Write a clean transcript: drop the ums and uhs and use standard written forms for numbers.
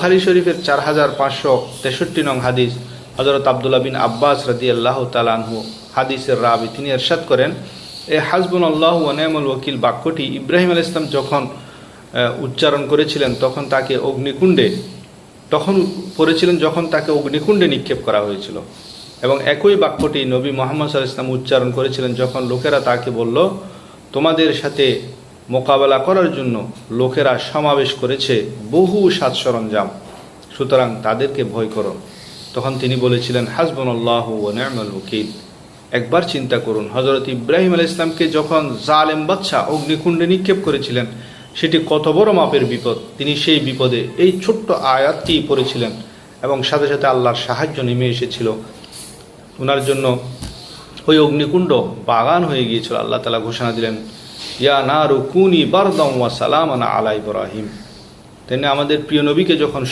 বুখারী শরীফের 4563 নং হাদিস, হযরত আব্দুল্লাহ বিন আব্বাস রাদিয়াল্লাহু তাআলা আনহু হাদিসের রাবি, তিনি ইরশাদ করেন, এই হাসবুনাল্লাহু ওয়া নি'মাল ওয়াকিল বাক্যটি ইব্রাহিম আলাইহিস সালাম যখন উচ্চারণ করেছিলেন তখন তাকে অগ্নিকুণ্ডে নিক্ষেপ করা হয়েছিল। এবং একই বাক্যটি নবী মুহাম্মদ সাল্লাল্লাহু আলাইহি ওয়াসাল্লাম উচ্চারণ করেছিলেন যখন লোকেরা তাকে বলল, তোমাদের সাথে মোকাবেলা করার জন্য লোকেরা সমাবেশ করেছে বহু সাজ সরঞ্জাম, সুতরাং তাদেরকে ভয় করো। তখন তিনি বলেছিলেন, হাসবুনাল্লাহু ওয়া নি'মাল ওয়াকিল। একবার চিন্তা করুন, হযরত ইব্রাহিম আলাইহিস সালামকে যখন জালেম বাদশা অগ্নিকুণ্ডে নিক্ষেপ করেছিলেন, সেটি কত বড় মাপের বিপদ। তিনি সেই বিপদে এই ছোট্ট আয়াতটি পড়েছিলেন এবং সাথে সাথে আল্লাহর সাহায্য নেমে এসেছিল ওনার জন্য। ওই অগ্নিকুণ্ড বাগান হয়ে গিয়েছিল। আল্লাহ তাআলা ঘোষণা দিলেন, ইয়া নারু কুনি বারদাম ওয়া সালামান আলা ইব্রাহিম। তিনি আমাদের প্রিয় নবীকে যখন